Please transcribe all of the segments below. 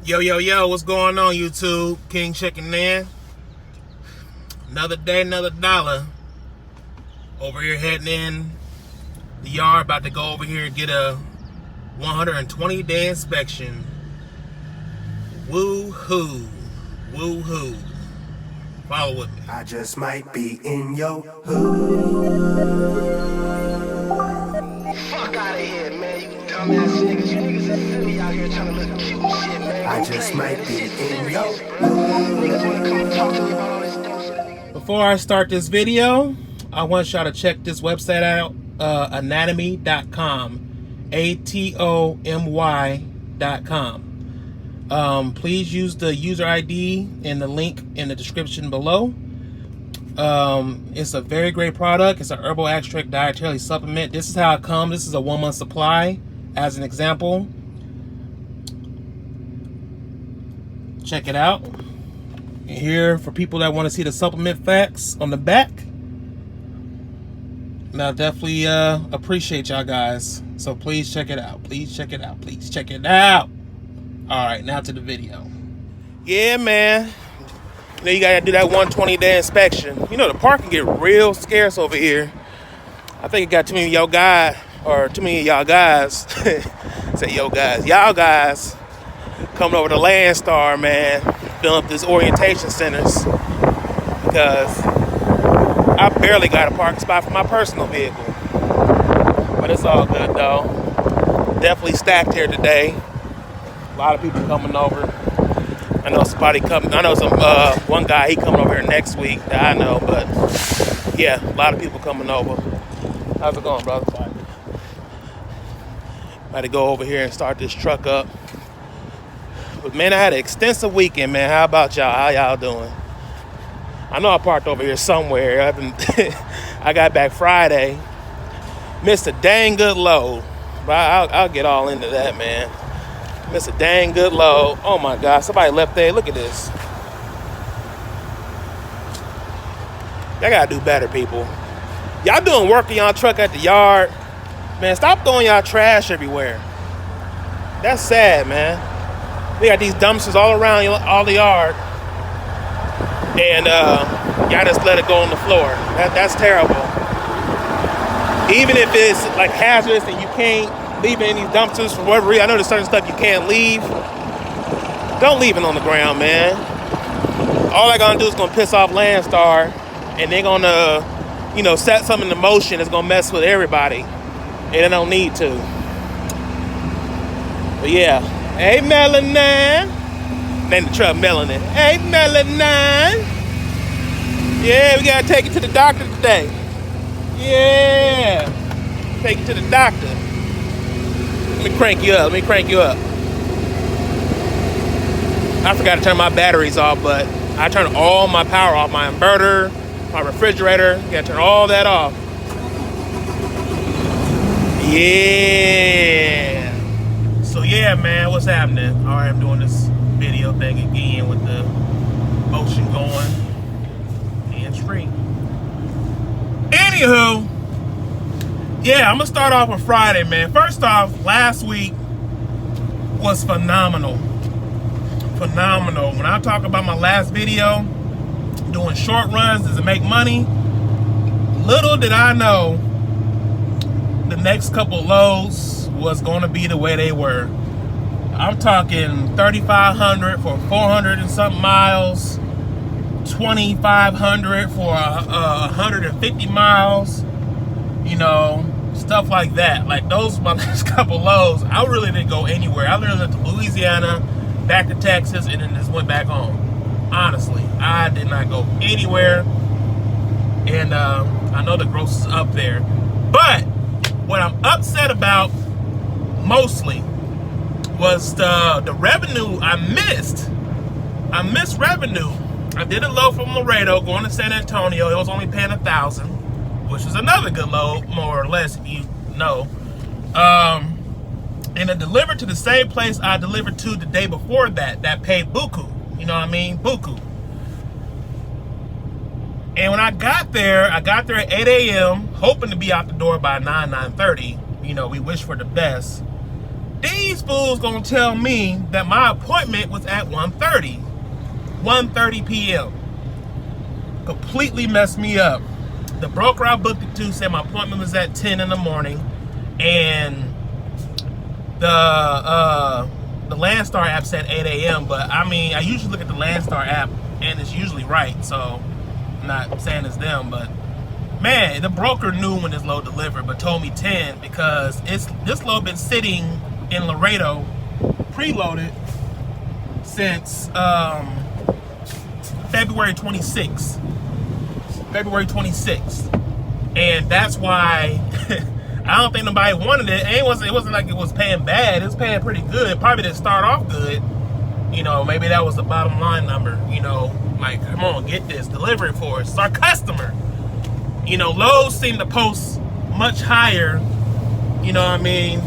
Yo, yo, yo, what's going on, YouTube? King checking in. Another day, another dollar. Over here heading in the yard, about to go over here and get a 120-day inspection. Woo-hoo. Woo-hoo. Follow with me. I just might be in your hood. Fuck out of here, man. You dumbass niggas. You niggas is silly out here trying to look cute and shit, man. I just might be in your Niggas wanna come and talk to me about all this dumb shit. Before I start this video, I want y'all to check this website out, Atomy.com. Atomy.com. Please use the user ID and the link in the description below. It's a very great product. It's an herbal extract dietary supplement. This is how it comes. This is a 1-month supply, as an example. Check it out. And here, for people that want to see the supplement facts on the back, and I definitely appreciate y'all guys. So please check it out. Please check it out. Please check it out. All right, now to the video. Yeah, man. You know, you gotta do that 120-day inspection. You know, the parking get real scarce over here. I think it got too many of y'all guys, or too many of y'all guys. Say yo guys. Y'all guys coming over to Landstar, man. Filling up these orientation centers. Because I barely got a parking spot for my personal vehicle. But it's all good, though. Definitely stacked here today. A lot of people coming over. I know somebody coming. I know one guy, he coming over here next week that I know. But yeah, a lot of people coming over. How's it going, brother? About to go over here and start this truck up. But man, I had an extensive weekend, man. How about y'all? How y'all doing? I know I parked over here somewhere. I got back Friday. Missed a dang good load. But I'll get all into that, man. Missed a dang good load. Oh my God, somebody left there. Look at this. Y'all gotta do better, people. Y'all doing work in y'all truck at the yard. Man, stop throwing y'all trash everywhere. That's sad, man. We got these dumpsters all around all the yard. And y'all just let it go on the floor. That's terrible. Even if it's like hazardous and you can't leave it in these dumpsters for whatever reason. I know there's certain stuff you can't leave. Don't leave it on the ground, man. All they're gonna do is gonna piss off Landstar, and they're gonna, you know, set something in motion that's gonna mess with everybody, and they don't need to. But yeah, hey Melanin. Name the truck Melanin. Hey Melanin. Yeah, we gotta take it to the doctor today. Yeah, take it to the doctor. Let me crank you up. I forgot to turn my batteries off, but I turned all my power off. My inverter, my refrigerator. You gotta turn all that off. Yeah. So yeah, man, what's happening? All right, I'm doing this video thing again with the motion going. Hands-free. Anywho. Yeah, I'm gonna start off with Friday, man. First off, last week was phenomenal. Phenomenal. When I talk about my last video, doing short runs, does it make money? Little did I know the next couple loads was gonna be the way they were. I'm talking 3,500 for 400 and something miles, 2,500 for 150 miles, you know, stuff like that. Like those my last couple loads, I really didn't go anywhere. I literally went to Louisiana, back to Texas, and then just went back home. Honestly, I did not go anywhere. And I know the gross is up there. But what I'm upset about mostly was the revenue I missed. I missed revenue. I did a load from Laredo going to San Antonio. It was only paying $1,000, which was another good load, more or less, if you know. And it delivered to the same place I delivered to the day before that paid buku. You know what I mean? Buku. And when I got there at 8 a.m., hoping to be out the door by 9:30. You know, we wish for the best. These fools gonna tell me that my appointment was at 1:30 p.m. Completely messed me up. The broker I booked it to said my appointment was at 10 in the morning, and the Landstar app said 8 a.m. But I mean, I usually look at the Landstar app, and it's usually right. So I'm not saying it's them, but man, the broker knew when this load delivered, but told me 10 because this load been sitting in Laredo, preloaded since February 26th. And that's why I don't think nobody wanted it. And it wasn't like it was paying bad. It was paying pretty good. It probably didn't start off good. You know, maybe that was the bottom line number. You know, like, come on, get this, deliver it for us. It's our customer. You know, loads seem to post much higher, you know what I mean,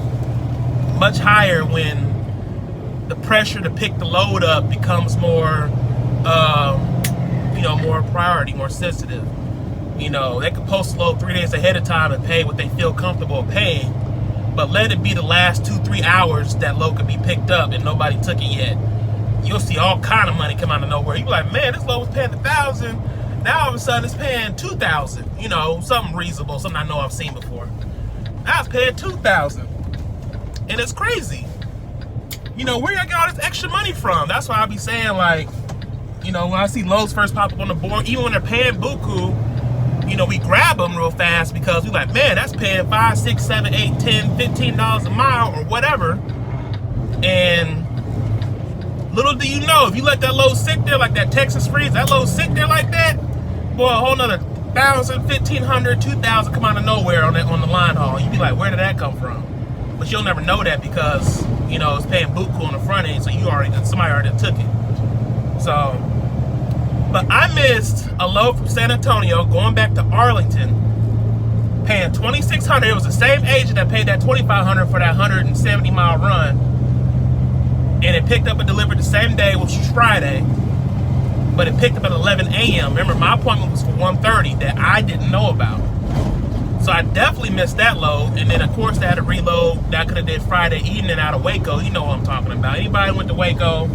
much higher when the pressure to pick the load up becomes more, you know, more priority, more sensitive. You know, they can post a load 3 days ahead of time and pay what they feel comfortable paying, but let it be the last 2-3 hours that load could be picked up and nobody took it yet. You'll see all kind of money come out of nowhere. You be like, man, this load was paying $1,000. Now all of a sudden it's paying $2,000. You know, something reasonable, something I know I've seen before. Now it's paying $2,000, and it's crazy. You know, where y'all get all this extra money from? That's why I be saying, like, you know, when I see loads first pop up on the board, even when they're paying buku, you know, we grab them real fast because we like, man, that's paying $5, $6, $7, $8, $10, $15 a mile or whatever. And little do you know, if you let that load sit there like that Texas freeze, that load sit there like that, boy, a whole nother $1,000, $1,500, $2,000 come out of nowhere on the line haul. You be like, where did that come from? But you'll never know that because, you know, it's paying buku on the front end, so somebody already took it. So, but I missed a load from San Antonio going back to Arlington, paying $2,600. It was the same agent that paid that $2,500 for that 170-mile run, and it picked up and delivered the same day, which was Friday. But it picked up at 11 a.m. Remember, my appointment was for 1:30 that I didn't know about. So I definitely missed that load. And then, of course, they had a reload that I could have did Friday evening out of Waco. You know what I'm talking about. Anybody went to Waco,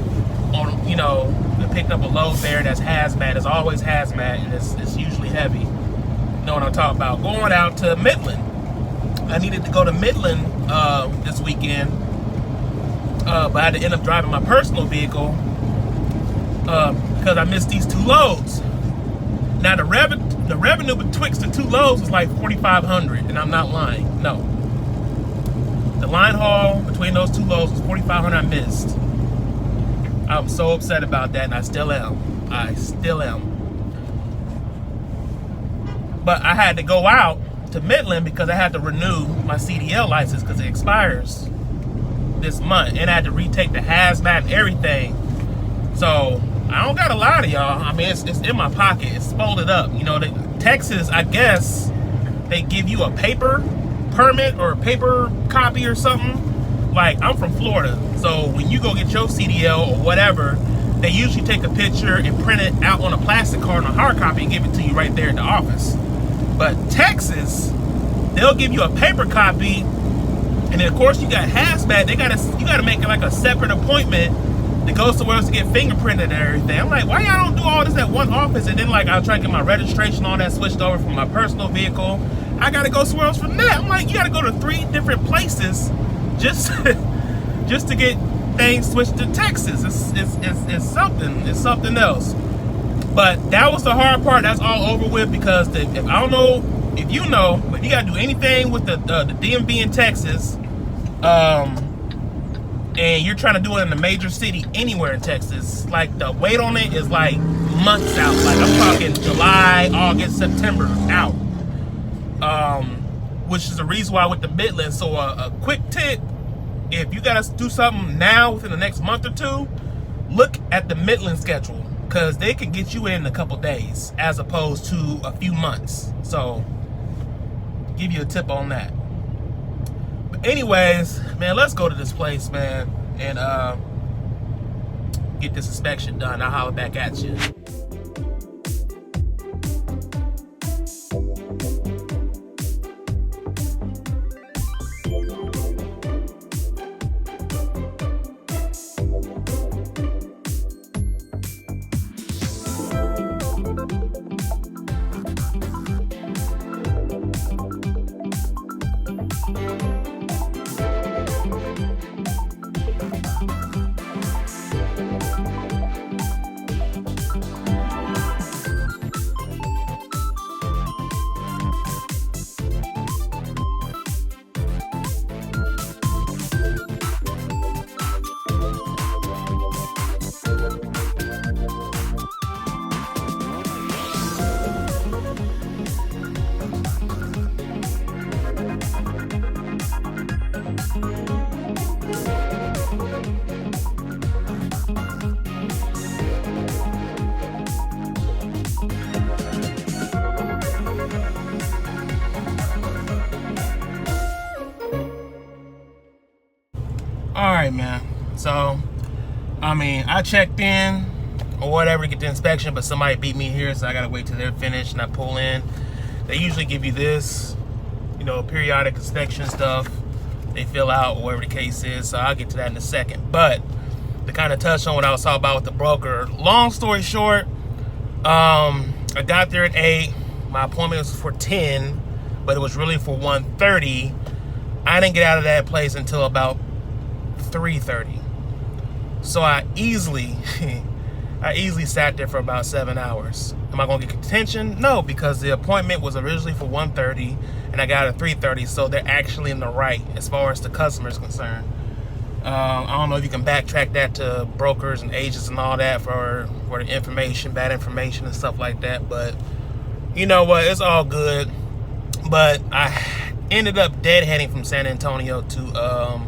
or, you know, picked up a load there that's hazmat. It's always hazmat, and it's usually heavy. You know what I'm talking about. Going out to Midland. I needed to go to Midland this weekend, but I had to end up driving my personal vehicle because I missed these 2 loads. Now the revenue betwixt the 2 loads was like $4,500, and I'm not lying. No, the line haul between those 2 loads was $4,500 I missed. I'm so upset about that, and I still am. But I had to go out to Midland because I had to renew my CDL license because it expires this month, and I had to retake the hazmat and everything. So I don't gotta lie to y'all. I mean, it's in my pocket. It's folded up. You know, Texas, I guess they give you a paper permit or a paper copy or something. Like, I'm from Florida, so when you go get your CDL or whatever, they usually take a picture and print it out on a plastic card on a hard copy and give it to you right there in the office. But Texas, they'll give you a paper copy, and then of course you got hazmat. You gotta make it like a separate appointment that goes somewhere else to get fingerprinted and everything. I'm like, why y'all don't do all this at one office? And then, like, I'll try to get my registration, all that switched over from my personal vehicle. I gotta go somewhere else from that. I'm like, you gotta go to 3 different places just to get things switched to Texas. It's something else. But that was the hard part. That's all over with because if I don't know if you know, but you gotta do anything with the DMV in Texas, and you're trying to do it in a major city anywhere in Texas, like the wait on it is like months out. Like I'm talking July, August, September out. Which is the reason why with the Midland. So a quick tip, if you gotta do something now within the next month or 2, look at the Midland schedule because they can get you in a couple days as opposed to a few months. So give you a tip on that. But anyways, man, let's go to this place, man, and get this inspection done. I'll holler back at you. I mean, I checked in or whatever to get the inspection, but somebody beat me here, so I gotta wait till they're finished and I pull in. They usually give you this, you know, periodic inspection stuff. They fill out, or whatever the case is, so I'll get to that in a second. But to kind of touch on what I was talking about with the broker, long story short, I got there at 8. My appointment was for 10, but it was really for 1:30. I didn't get out of that place until about 3:30. So I easily sat there for about 7 hours. Am I gonna get attention? No, because the appointment was originally for 1:30 and I got it at 3:30, so they're actually in the right as far as the customer is concerned. I don't know if you can backtrack that to brokers and agents and all that for the information, bad information and stuff like that, but you know what, it's all good. But I ended up deadheading from San Antonio to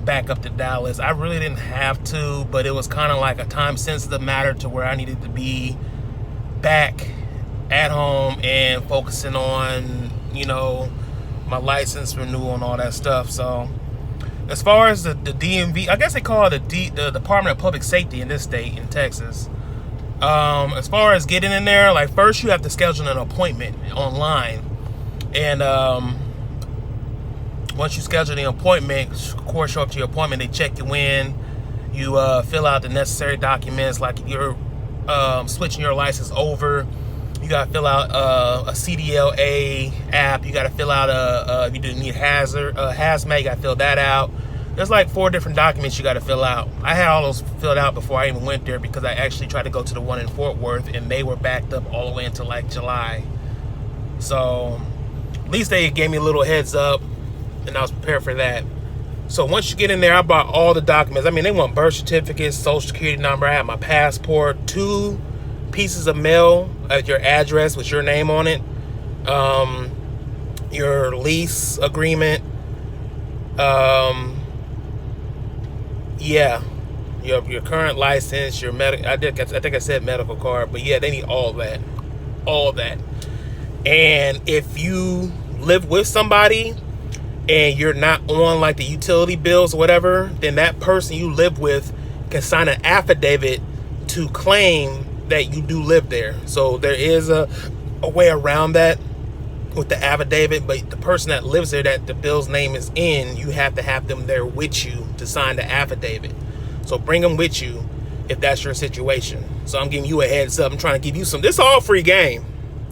back up to Dallas. I really didn't have to, but it was kind of like a time-sensitive matter to where I needed to be back at home and focusing on, you know, my license renewal and all that stuff. So as far as the DMV, I guess they call it the Department of Public Safety in this state, in Texas. As far as getting in there, like, first you have to schedule an appointment online. And once you schedule the appointment, of course, show up to your appointment, they check you in. You fill out the necessary documents, like you're switching your license over. You got to fill out a CDL app. You got to fill out if you do need hazmat, you got to fill that out. There's like 4 different documents you got to fill out. I had all those filled out before I even went there, because I actually tried to go to the one in Fort Worth and they were backed up all the way until like July. So at least they gave me a little heads up and I was prepared for that. So once you get in there, I brought all the documents. I mean, they want birth certificates, social security number. I had my passport, 2 pieces of mail at your address with your name on it, your lease agreement, yeah, your current license, your medical. I think I said medical card, but yeah, they need all that. And if you live with somebody and you're not on like the utility bills or whatever, then that person you live with can sign an affidavit to claim that you do live there. So there is a way around that with the affidavit, but the person that lives there that the bill's name is in, you have to have them there with you to sign the affidavit. So bring them with you if that's your situation. So I'm giving you a heads up. I'm trying to give you some, this is all free game.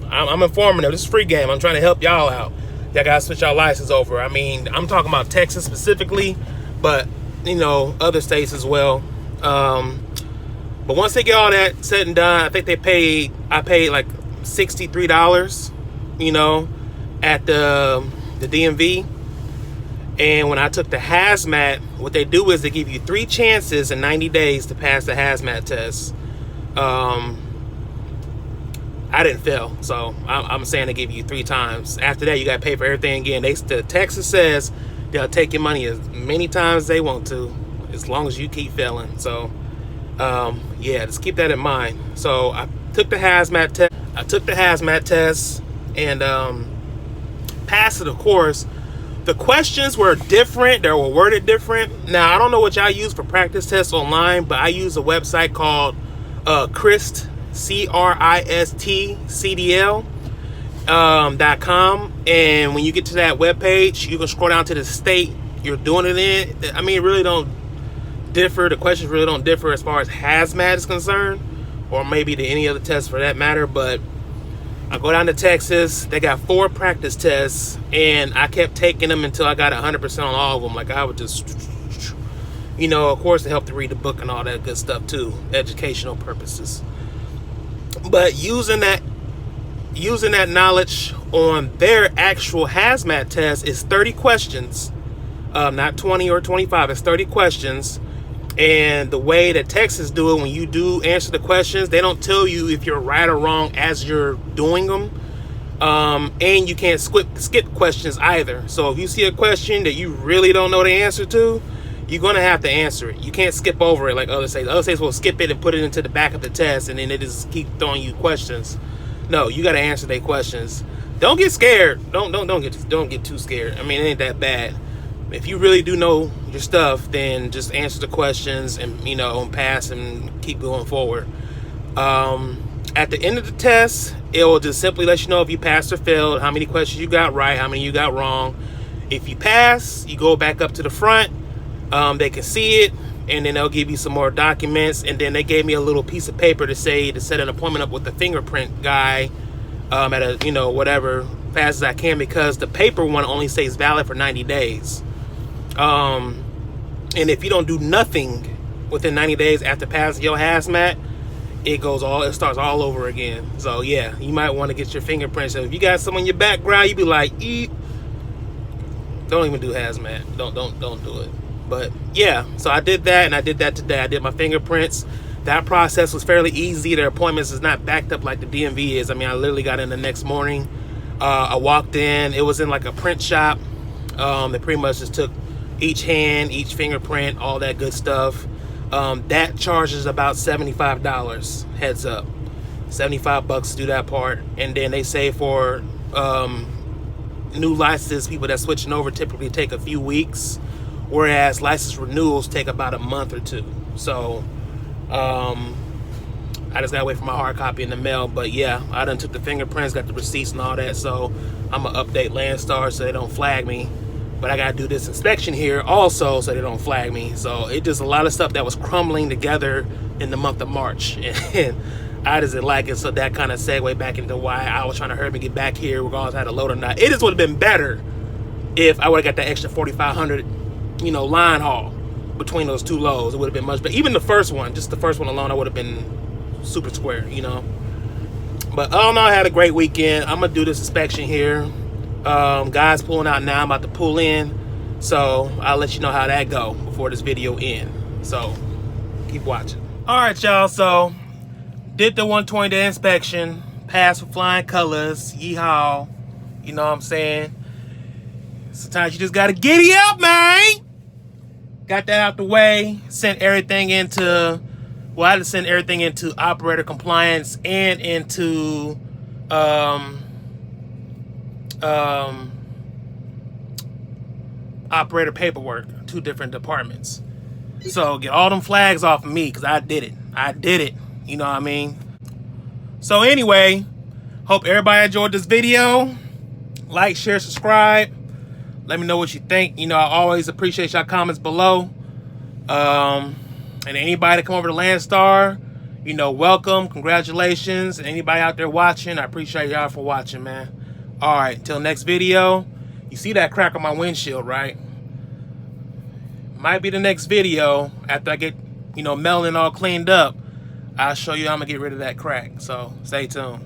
I'm informing them, this is free game. I'm trying to help y'all out. Y'all gotta switch y'all license over. I mean, I'm talking about Texas specifically, but you know, other states as well. But once they get all that said and done, I think I paid like $63, you know, at the DMV. And when I took the hazmat, what they do is they give you 3 chances in 90 days to pass the hazmat test. I didn't fail, so I'm saying they give you 3 times. After that, you got to pay for everything again. Texas says they'll take your money as many times as they want to, as long as you keep failing. So, yeah, just keep that in mind. So I took the hazmat test. And passed it, of course. The questions were different. They were worded different. Now, I don't know what y'all use for practice tests online, but I use a website called CRIST, CRIST, CDL, .com. And when you get to that webpage, you can scroll down to the state you're doing it in. I mean, it really don't differ. The questions really don't differ as far as hazmat is concerned, or maybe to any other test for that matter. But I go down to Texas. They got 4 practice tests, and I kept taking them until I got 100% on all of them. Like, I would just, you know, of course, to help to read the book and all that good stuff too, educational purposes. But using that knowledge on their actual hazmat test is 30 questions, not 20 or 25. It's 30 questions. And the way that Texas do it, when you do answer the questions, they don't tell you if you're right or wrong as you're doing them. And you can't skip questions either. So if you see a question that you really don't know the answer to, you're going to have to answer it. You can't skip over it like other states. Other states will skip it and put it into the back of the test, and then they just keep throwing you questions. No, you got to answer their questions. Don't get scared. Don't get too scared. I mean, it ain't that bad. if you really do know your stuff, then just answer the questions and, you know, pass and keep going forward. At the end of the test, it will just simply let you know if you passed or failed, how many questions you got right, how many you got wrong. If you pass, you go back up to the front. They can see it, and then they'll give you some more documents. And then they gave me a little piece of paper to say to set an appointment up with the fingerprint guy at a, you know, whatever, fast as I can, because the paper one only stays valid for 90 days. And if you don't do nothing within 90 days after passing your hazmat, it starts all over again. So yeah, you might want to get your fingerprints. So if you got some in your background, you be like, don't even do hazmat. Don't do it. But yeah, so I did that, and I did that today. I did my fingerprints. That process was fairly easy. Their appointments is not backed up like the DMV is. I mean, I literally got in the next morning. I walked in. It was in like a print shop. They pretty much just took each hand, each fingerprint, all that good stuff. That charges about $75, heads up. $75 to do that part. And then they say for new licenses, people that switching over typically take a few weeks, whereas license renewals take about a month or two. So I just gotta wait for my hard copy in the mail. But yeah, I done took the fingerprints, got the receipts and all that, so I'm gonna update Landstar so they don't flag me. But I gotta do this inspection here also so they don't flag me. So it just a lot of stuff that was crumbling together in the month of March, and I just didn't like it. So that kind of segued back into why I was trying to hurry me get back here, regardless of how to load or not. It just would have been better if I would have got that extra 4,500, you know, line haul between those two loads. It would have been much better. Even the first one, just the first one alone, I would have been super square, you know. But I don't know, I had a great weekend. I'm gonna do this inspection here. Guys pulling out now. I'm about to pull in, so I'll let you know how that go before this video ends. So keep watching. All right, y'all. So did the 120-day inspection, passed with flying colors. Yeehaw! You know what I'm saying? Sometimes you just gotta giddy up, man. Got that out the way. Sent everything into. Well, I had to send everything into operator compliance and into operator paperwork, 2 different departments. So get all them flags off of me, because I did it. You know what I mean? So anyway, hope everybody enjoyed this video. Like, share, subscribe. Let me know what you think. You know, I always appreciate y'all comments below. And anybody that come over to Landstar, you know, welcome, congratulations. And anybody out there watching, I appreciate y'all for watching, man. All right, until next video. You see that crack on my windshield, right? Might be the next video after I get, you know, melon all cleaned up. I'll show you how I'm gonna get rid of that crack. So stay tuned.